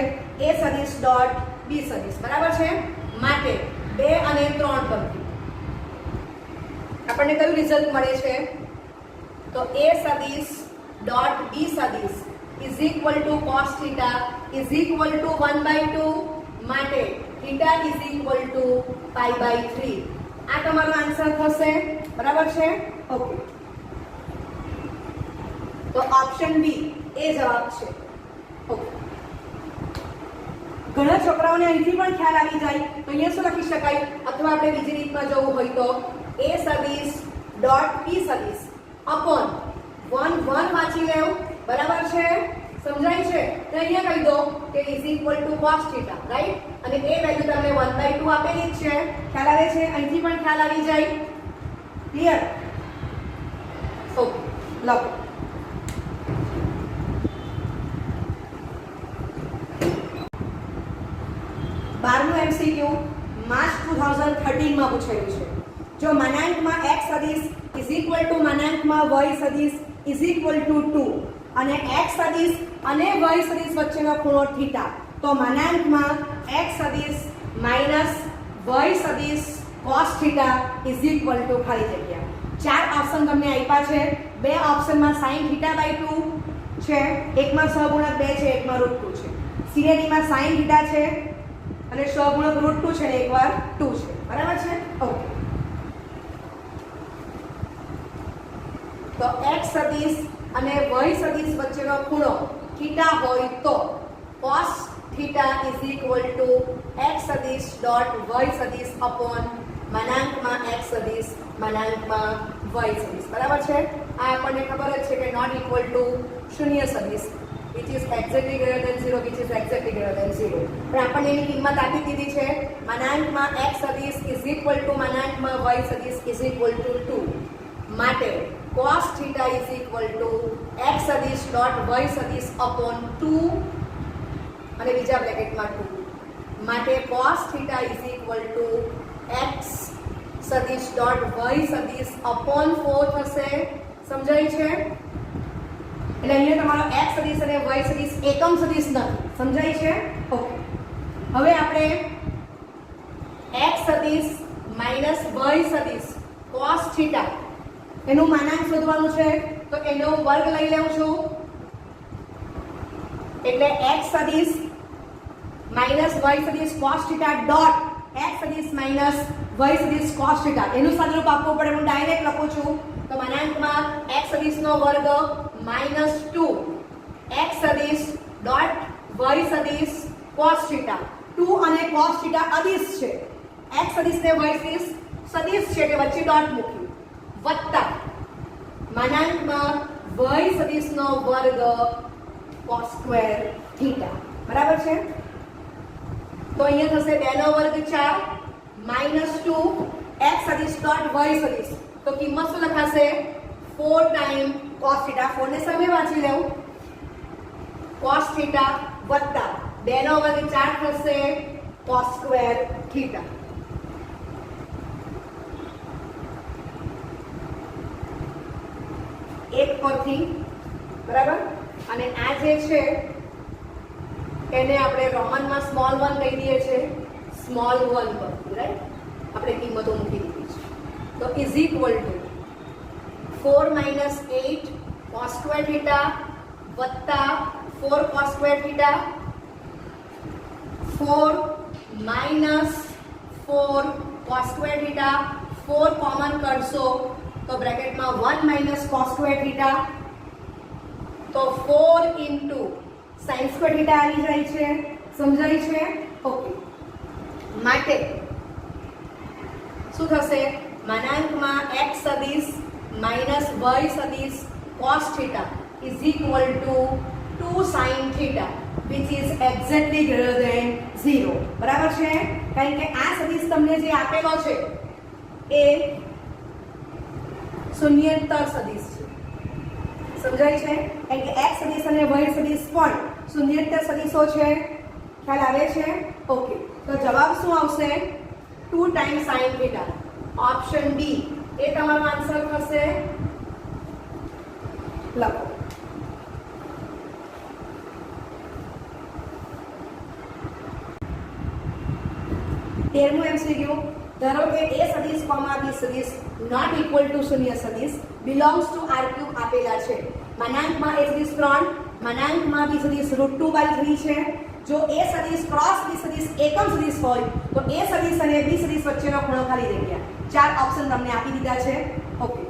એ સદિશ ડોટ બી સદિશ બરાબર છે. માટે 2 અને 3 પરથી આપણને કયું રિઝલ્ટ મળે છે તો એ સદિશ ડોટ બી સદિશ is equal to cos θ is equal to 1/2 માટે θ ઇઝ ઇક્વલ ટુ π/3. આ તમારો આન્સર થશે બરાબર છે. ઓકે તો ઓપ્શન બી એ જવાબ છે. ઓકે ઘણા છોકરાઓને અહીંથી પણ ખ્યાલ આવી જાય તો અહીંયા શું લખી શકાય અથવા આપણે બીજી રીતમાં જવું હોય તો એ સદિશ ડોટ બી સદિશ અપોન 1 વાંચી લેવું બરાબર છે. સમજાય છે તો અહીંયા કહી દો કે is equal to cos θ right અને એ વેલ્યુ તમને 1/2 આપેલી જ છે. ખ્યાલ આવે છે અહીંથી પણ ખ્યાલ આવી જાય. ક્લિયર. ઓકે લખો. બારમું MCQ માર્ચ 2013 માં પૂછાયું છે. જો માનાંકમાં x સદિશ ઇઝ ઇક્વલ ટુ માનાંકમાં y સદિશ ઇઝ ઇક્વલ ટુ 2 અને x સદિશ અને y સદિશ વચ્ચેનો ખૂણો θ તો માનાંકમાં x સદિશ માઈનસ y સદિશ cos θ ઇઝ ઇક્વલ ટુ ખાલી જગ્યા. 4 ઓપ્શન તમને આપ્યા છે. 2 ઓપ્શનમાં sin θ/2 છે, એકમાં સહગુણક 2 છે, એકમાં √2 છે. CAD માં sin θ છે અને સહગુણક √2 છે ને એકવાર 2 છે બરાબર છે. ઓકે તો x સદિશ અને y સદિશ વચ્ચેનો ખૂણો θ હોય તો cos θ is equal to x સદિશ ડોટ y સદિશ અપોન માનાંકમાં x સદિશ માનાંકમાં y સદિશ બરાબર છે. આ આપણને ખબર જ છે કે નોટ ઇક્વલ ટુ શૂન્ય સદિશ which is exactly greater than 0 which is exactly greater than 0 પણ આપણને એની કિંમત આપી દીધી છે. માનાંકમાં x સદિશ ઇઝ ઇક્વલ ટુ માનાંકમાં y સદિશ ઇઝ ઇક્વલ ટુ 2 માટે cos θ is equal to x સદિશ ડોટ y સદિશ અપોન 2 અને બીજા બ્રેકેટમાં 2 માટે cos θ is equal to x સદિશ ડોટ y સદિશ અપોન 4 થશે. સમજાય છે એટલે અહીંયા તમારો x સદિશ અને y સદિશ એકમ સદિશ નથી. સમજાય છે. ઓકે હવે આપણે x સદિશ માઈનસ y સદિશ cos θ એનું માનાંક શોધવાનું છે તો એનો વર્ગ લઈ લઉં છું એટલે x સદિશ માઈનસ y સદિશ cos θ ડોટ x સદિશ માઈનસ y સદિશ cos θ એનું સાદુરૂપ આપવું પડે. હું ડાયરેક્ટ લખું છું તો માનાંકમાં x સદિશનો વર્ગ -2 x સદિશ ડોટ y સદિશ cos θ 2 અને cos θ અદિશ છે. x સદિશ ને y સદિશ છે એટલે વચ્ચે ડોટ મૂક્યું વત્તા માનાંકમાં y સદિશનો વર્ગ cos સ્ક્વેર θ બરાબર છે. તો અહીંયા થશે 2 નો વર્ગ 4 -2 x સદિશ ડોટ y સદિશ તો કિંમત શું લખાશે 4 ટાઈમ cos θ 4 ને સામે વાંચી લેવું cos θ વત્તા 2 નો વર્ગ 4 થશે cos સ્ક્વેર θ. એક પરથી બરાબર અને આ જે છે એને આપણે રોમનમાં સ્મોલ 1 કહી દઈએ છીએ. સ્મોલ 1 પરથી રાઈટ આપણે કિંમતો મૂકી દીધી છે તો is equal to 4 - 8 cos square θ વત્તા 4 cos square θ 4 - 4 cos square theta 4 common કરશો તો બ્રેકેટમાં 1 માઇનસ cos સ્ક્વેર થીટા તો 4 ઇન્ટુ sin સ્ક્વેર થીટા આવી જાય છે. સમજાય છે? ઓકે. માટે શું થશે? માનાંકમાં x સદિશ માઇનસ y સદિશ cos theta is equal to 2 sin theta which is exactly greater than 0. બરાબર છે? કારણ કે આ સદિશ તમને જે આપેલો છે એ શૂન્યેતર સદિશ છે. સમજાય છે? કારણ કે x સદિશ અને y સદિશ પણ શૂન્યેતર સદિશો છે. ખ્યાલ આવે છે? ઓકે. તો જવાબ શું આવશે? 2 times sin theta. Option B એ તમારો આન્સર થશે. લખો. 13મું MCQ. ધારો કે a સદિશ કોમા b સદિશ નોટ ઇક્વલ ટુ શૂન્ય સદિશ બિલોંગ્સ ટુ R³ આપેલા છે. માનાંકમાં a સદિશ 3, માનાંકમાં b સદિશ √2/3 છે. જો a સદિશ ક્રોસ b સદિશ એકમ સદિશ હોય તો a સદિશ અને b સદિશ વચ્ચેનો ખૂણો ખાલી જગ્યા. 4 ઓપ્શન તમને આપી દીધા છે. ઓકે.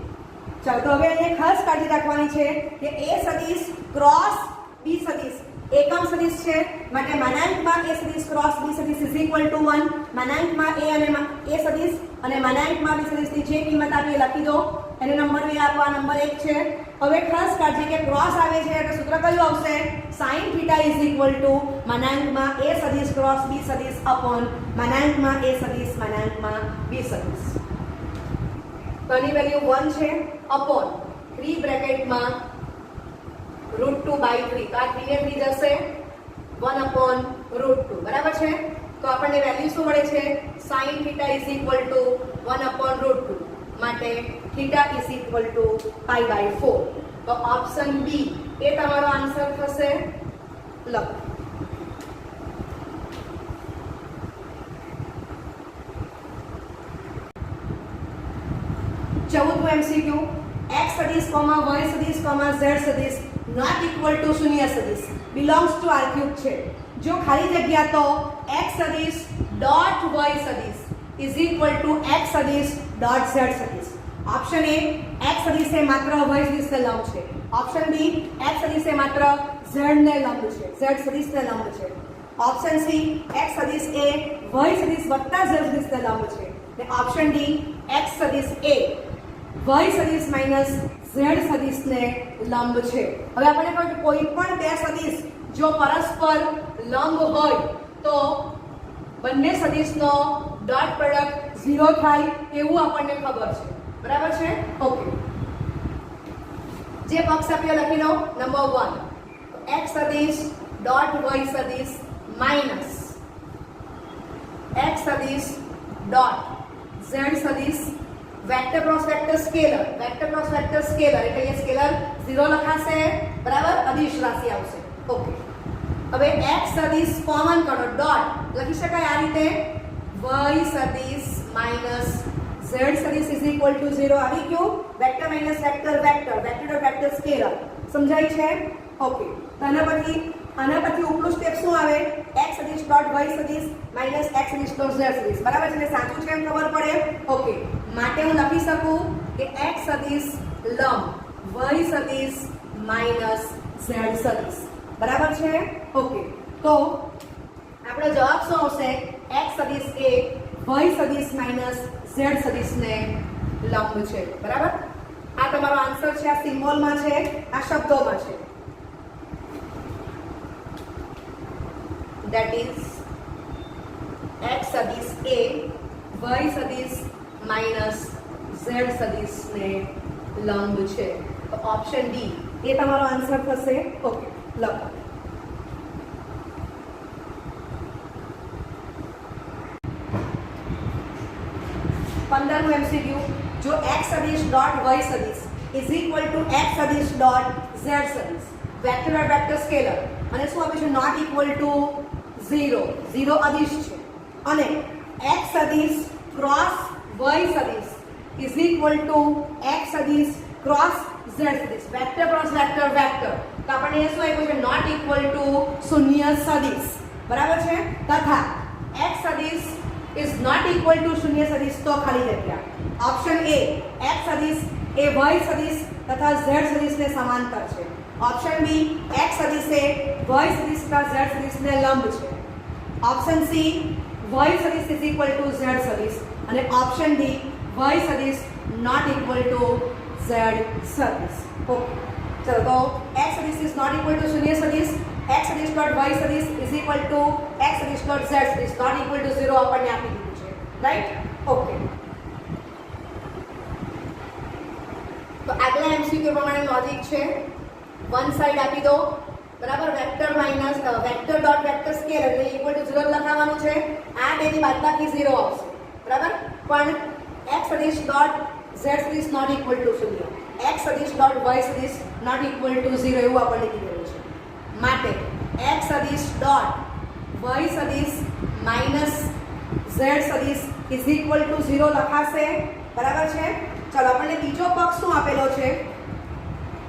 ચાલો તો હવે અહીંયા ખાસ કાળજી રાખવાની છે કે a સદિશ ક્રોસ b સદિશ એકમ સદિશ છે માટે માનાંકમાં a સદિશ ક્રોસ b સદિશ ઇઝ ઇક્વલ ટુ 1. માનાંકમાં a અને a સદિશ અને માનાંકમાં b સદિશની જે કિંમત આપી એ લખી દો. એનો નંબર એ આપવા નંબર 1 છે. હવે ખાસ કાળજી કે ક્રોસ આવે છે એટલે સૂત્ર કયું આવશે? sin theta is equal to માનાંકમાં a સદિશ ક્રોસ b સદિશ અપોન માનાંકમાં a સદિશ માનાંકમાં b સદિશ. તો આની વેલ્યુ 1 છે અપોન 3 બ્રેકેટમાં √2/3. તો આ 3 ને 3 જશે 1 upon √2. બરાબર છે? તો આપણને વેલ્યુ શું મળે છે? sin theta is equal to 1 upon √2 માટે થીટા ઇઝ ઇક્વલ ટુ π/4. તો ઓપ્શન બી એ તમારો આન્સર થશે. લખો. ચૌદમું MCQ. x સદિશ કોમા y સદિશ કોમા z સદિશ નોટ ઇક્વલ ટુ શૂન્ય સદિશ બિલોંગ્સ ટુ R³ છે. જો ખાલી જગ્યા તો x સદિશ ડોટ y સદિશ ઇઝ ઇક્વલ ટુ x સદિશ ડોટ z સદિશ. ઓપ્શન એ x સદિશ એ માત્ર y સદિશને લંબ છે. ઓપ્શન બી x સદિશ એ માત્ર z ને લંબ છે, z સદિશને લંબ છે. ઓપ્શન સી x સદિશ એ y સદિશ વત્તા z સદિશને લંબ છે. ને ઓપ્શન ડી x સદિશ એ y સદિશ માઇનસ z સદિશને લંબ છે. હવે આપણે કહ્યું કે કોઈ પણ બે સદિશ જો પરસ્પર લંબ હોય તો બંને સદિશનો ડોટ પ્રોડક્ટ 0 થાય એવું આપણને ખબર છે. બરાબર છે? ઓકે. જે પક્ષ આપ્યો લખી લો. નંબર 1 x સદિશ ડોટ y સદિશ માઇનસ x સદિશ ડોટ z સદિશ vector cross vector scalar. Vector cross vector scalar એટલે એ સ્કેલર 0 લખાશે. બરાબર? અદિશ રાશિ આવશે. ઓકે. હવે x સદિશ કોમન કરો ડોટ લખી શકાય આ રીતે y સદિશ માઇનસ z સદિશ ઇઝ ઇક્વલ ટુ 0 આવી ગયું. Vector minus vector vector vector dot vector scalar. સમજાય છે? ઓકે. તો આના પછી ઉપલું સ્ટેપ શું આવે? x સદિશ ડોટ y સદિશ માઇનસ x સદિશ ડોટ z સદિશ. બરાબર છે? એટલે સાચું છે એમ ખબર પડે. ઓકે. માટે હું લખી શકું કે x સદિશ લંબ y સદિશ માઇનસ z સદિશ. બરાબર છે? ઓકે. તો આપણો જવાબ શું આવશે? x સદિશ એ y સદિશ માઇનસ z સદિશને લંબ છે. બરાબર? આ તમારો આન્સર છે. આ સિમ્બોલમાં છે, આ શબ્દોમાં છે. that is x સદિશ એ y સદિશ માઇનસ z સદિશને લંબ છે. તો ઓપ્શન ડી એ તમારો આન્સર થશે. ઓકે. લખો. પંદરમું MCQ. જો x સદિશ ડોટ y સદિશ ઇઝ ઇક્વલ ટુ x સદિશ ડોટ z સદિશ વેક્ટર ડોટ વેક્ટર સ્કેલર અને શું આપ્યું છે? Not equal to 0. 0 અદિશ છે અને x સદિશ ક્રોસ y સદિશ ઇઝ ઇક્વલ ટુ x સદિશ ક્રોસ z સદિશ વેક્ટર ક્રોસ વેક્ટર વેક્ટર. તો આપણને એ શું આપ્યું છે? નોટ ઇક્વલ ટુ શૂન્ય સદિશ. બરાબર છે? તથા x સદિશ ઇઝ નોટ ઇક્વલ ટુ શૂન્ય સદિશ તો ખાલી જગ્યા. ઓપ્શન એ x સદિશ એ y સદિશ તથા z સદિશને સમાંતર છે. ઓપ્શન બી x સદિશ એ y સદિશ તથા z સદિશને લંબ છે. ઓપ્શન સી y સદિશ ઇઝ ઇક્વલ ટુ z સદિશ અને ઓપ્શન ડી y સદિશ નોટ ઇક્વલ ટુ z સદિશ. ઓકે, ચલો તો x સદિશ ઇઝ નોટ ઇક્વલ ટુ શૂન્ય સદિશ, x સદિશ ડોટ y સદિશ ઇઝ ઇક્વલ ટુ x સદિશ ડોટ z સદિશ નોટ ઇક્વલ ટુ 0 આપણને આપી દીધું છે. રાઈટ? ઓકે, તો આગલા એમસીક્યુ પ્રમાણે લોજિક છે. વન સાઈડ આપી દો, બરાબર, vector minus vector dot vector scalar એટલે ઇક્વલ ટુ 0 લખાવવાનું છે. આ બેની બાદબાકી 0 આવશે, બરાબર, પણ x સદિશ ડોટ z સદિશ નોટ ઇક્વલ ટુ 0, x સદિશ ડોટ y સદિશ નોટ ઇક્વલ ટુ 0 એવું આપણને કીધેલું છે. માટે x સદિશ ડોટ y સદિશ માઇનસ z સદિશ ઇઝ ઇક્વલ ટુ 0 લખાશે, બરાબર છે. ચાલો આપણને બીજો પક્ષ શું આપેલો છે?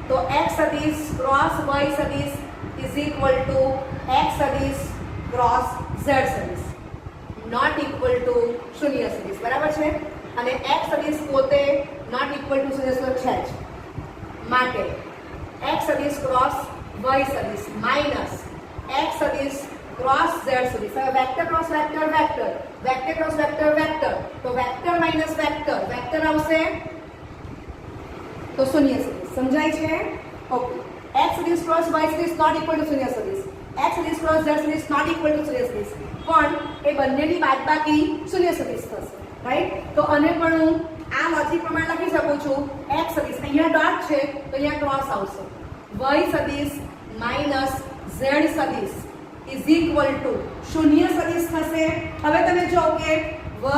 તો x સદિશ ક્રોસ y સદિશ ઇઝ ઇક્વલ ટુ x સદિશ ક્રોસ z સદિશ નોટ ઇક્વલ ટુ શૂન્ય સદિશ, બરાબર છે. અને x સદિશ પોતે નોટ ઇક્વલ ટુ શૂન્ય સદિશ છે જ. માટે x સદિશ ક્રોસ y સદિશ માઇનસ x સદિશ ક્રોસ z સદિશ. હવે vector cross vector vector, vector cross vector vector, તો વેક્ટર માઇનસ વેક્ટર વેક્ટર આવશે તો શૂન્ય સદિશ. સમજાય છે? ઓકે, x સદિશ ક્રોસ y સદિશ નોટ ઇક્વલ ટુ શૂન્ય સદિશ, x સદિશ ક્રોસ z સદિશ નોટ ઇક્વલ ટુ શૂન્ય સદિશ, પણ એ બંનેની બાદબાકી શૂન્ય સદિશ થશે. રાઈટ? તો આને પણ હું આ લોજિક પ્રમાણે લખી શકું છું. x સદિશ અહીંયા ડોટ છે તો અહીંયા ક્રોસ આવશે, y સદિશ માઇનસ z સદિશ ઇઝ ઇક્વલ ટુ શૂન્ય સદિશ થશે. હવે તમે જો કે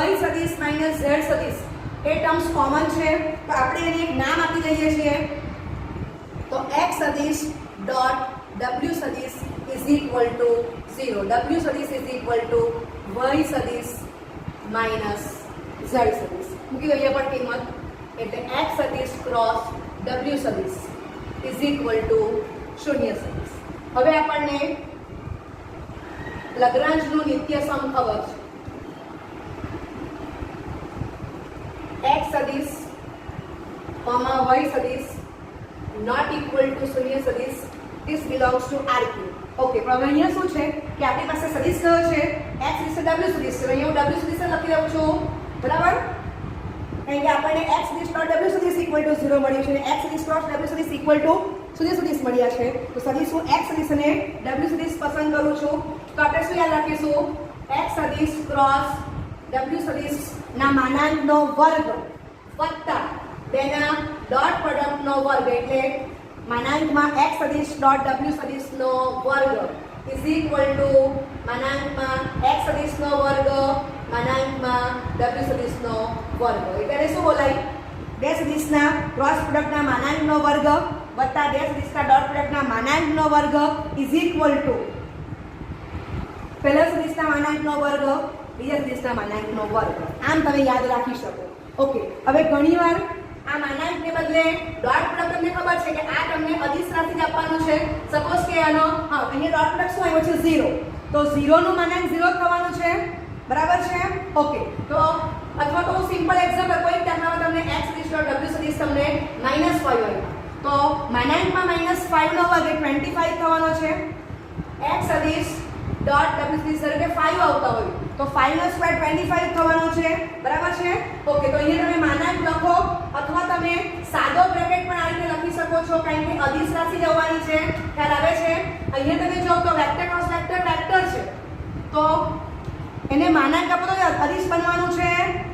y સદિશ માઇનસ z સદિશ એ ટર્મ્સ કોમન છે તો આપણે એને એક નામ આપી દઈએ છીએ. તો x સદિશ ડોટ w સદિશ ઇઝ ઇક્વલ ટુ 0, w સદિશ ઇઝ ઇક્વલ ટુ y સદિશ માઇનસ z સદિશ મૂકી દઈએ પણ કિંમત. એટલે x સદિશ ક્રોસ w સદિશ ઇઝ ઇક્વલ ટુ શૂન્ય સદિશ. હવે આપણને લગ્રાંજનું નિત્યસમ ખબર છે. x સદિશ y સદિશ નોટ ઇક્વલ ટુ શૂન્ય સદિશ this belongs to RQ. Okay, પણ હવે અહીંયા શું છે કે આપણી પાસે સદિશ કયો છે? x સદિશ w સદિશ છે. અહીંયા હું w સદિશ લખી દઉં છું, બરાબર, કારણ કે આપણને x સદિશ ડોટ w સદિશ ઇક્વલ ટુ 0 મળ્યું છે અને x સદિશ ક્રોસ w સદિશ ઇક્વલ ટુ શૂન્ય સદિશ મળ્યા છે. તો સદિશ હું x સદિશ અને w સદિશ પસંદ કરું છું. તો આપણે શું યાદ રાખીશું? x સદિશ ક્રોસ w સદિશ ના માનાંકનો વર્ગ વત્તા બેના ડોટ પ્રોડક્ટનો વર્ગ એટલે માનાંકમાં x સદિશ ડોટ w સદિશનો વર્ગ ઇઝ ઇક્વલ ટુ માનાંકમાં x સદિશનો વર્ગ માનાંકમાં w સદિશનો વર્ગ. એટલે શું બોલાય? બે સદિશના ક્રોસ પ્રોડક્ટના માનાંકનો વર્ગ વત્તા બે સદિશના ડોટ પ્રોડક્ટના માનાંકનો વર્ગ ઇઝ ઇક્વલ ટુ પહેલા સદિશના માનાંકનો વર્ગ બીજા સદિશના માનાંકનો વર્ગ. આમ તમે યાદ રાખી શકો. ઓકે, હવે ઘણીવાર આ માનાંકને બદલે ડોટ પ્રોડક્ટ તમને ખબર છે કે આ તમને અદિશ રાશિ જ આપવાનું છે. સપોઝ કે આનો અહીંયા ડોટ પ્રોડક્ટ શું આવ્યો છે? 0, તો 0 નું માનાંક 0 થવાનું છે, બરાબર છે. ઓકે, તો અથવા તો સિમ્પલ એક્ઝામ્પલ કોઈ દાખલામાં તમને x સદિશ ડોટ w સદિશ તમને -5 આવ્યો તો માનાંકમાં -5 નો વર્ગ 25 થવાનો છે. x સદિશ ડોટ w સદિશ એટલે 5 આવતા હોય તો 5 નો સ્ક્વેર 25 થવાનો છે, બરાબર છે. ઓકે, તો અહીંયા તમે માનાંક લખો અથવા તમે સાદો બ્રેકેટ પણ આ રીતે લખી શકો છો કારણ કે અદિશ રાશિ જવાની છે. ખ્યાલ આવે છે? અહીંયા તમે જો તો વેક્ટર ક્રોસ વેક્ટર વેક્ટર છે તો એને માનાંક આપો તો અદિશ બનવાનું છે.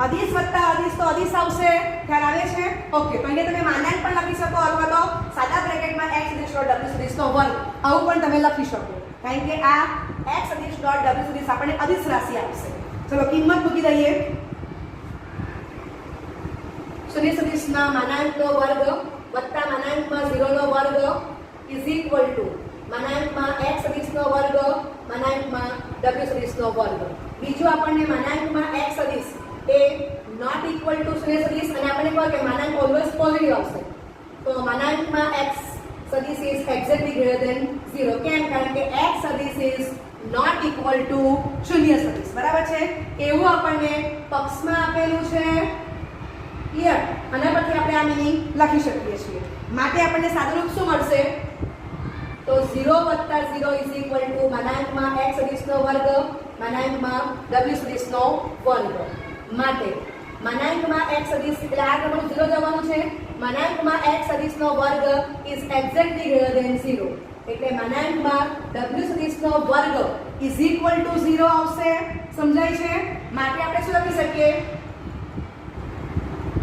અદિશ વત્તા અદિશ તો અદિશ આવશે. ખ્યાલ આવે છે? ઓકે, તો અહીંયા તમે માનાંક પણ લખી શકો અથવા તો સાદા બ્રેકેટમાં x સદિશ ડોટ w સદિશનો વર્ગ આવું પણ તમે લખી શકો કારણ કે આ x સદિશ ડોટ w સદિશ આપણને અદિશ રાશિ આપશે. ચલો કિંમત મૂકી દઈએ. શૂન્ય સદિશના માનાંકનો વર્ગ વત્તા માનાંકમાં 0 નો વર્ગ ઇઝ ઇક્વલ ટુ માનાંકમાં x સદિશનો વર્ગ માનાંકમાં w સદિશનો વર્ગ. બીજું આપણને માનાંકમાં x સદિશ એ નોટ ઇક્વલ ટુ શૂન્ય સદિશ અને આપણને કહો કે માનાંક ઓલવેઝ પોઝિટિવ આવશે તો માનાંકમાં x સદિશ ઇઝ એક્ઝેક્ટલી ગ્રેટર ધેન 0. કેમ? કારણ કે x સદિશ ઇઝ નોટ ઇક્વલ ટુ શૂન્ય સદિશ. બરાબર છે? એવું આપણને પક્ષમાં આપેલું છે. ક્લિયર? આના પરથી આપણે આ મિનિંગ લખી શકીએ છીએ. માટે આપણને સાદુરૂપ શું મળશે? તો 0 + 0 = માનાંકમાં x સદિશનો વર્ગ માનાંકમાં w સદિશનો વર્ગ. માટે માનાંકમાં x સદિશ એટલે આ તમારું 0 જવાનું છે. માનાંકમાં x સદિશનો વર્ગ ઇઝ એક્ઝેક્ટલી ગ્રેટર ધેન 0. એટલે માનાંકમાં w સદિશનો વર્ગ ઇઝ ઇક્વલ ટુ 0 આવશે. સમજાય છે? માટે આપણે શું લખી શકીએ?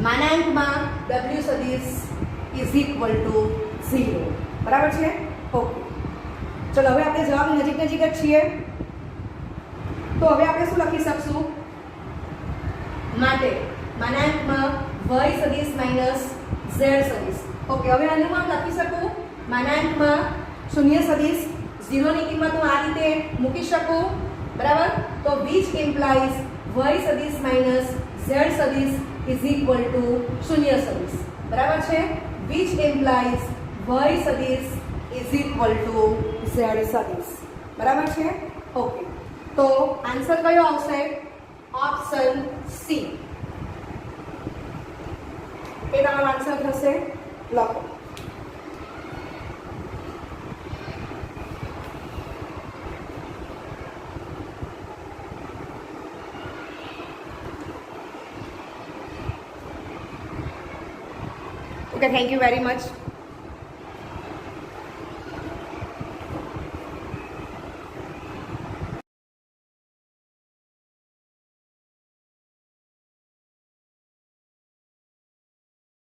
માનાંકમાં w સદિશ ઇઝ ઇક્વલ ટુ 0. બરાબર છે? ઓકે. ચલો હવે આપણે જવાબ નજીક નજીક જ છીએ. તો હવે આપણે શું લખી શકશું? માટે માનાંકમાં y સદિશ માઈનસ z સદિશ. ઓકે, હવે આનું હું લખી શકું માનાંકમાં શૂન્ય સદિશ 0 ની કિંમત હું આ રીતે મૂકી શકું. બરાબર? તો which implies y સદિશ માઈનસ z સદિશ ઇઝ ઇક્વલ ટુ શૂન્ય સદિશ. બરાબર છે? which implies y સદિશ ઇઝ ઇક્વલ ટુ z સદિશ. બરાબર છે? ઓકે. તો આન્સર કયો આવશે? ઓપ્શન સી એ તમારો આન્સર થશે. લખો. Okay, thank you very much.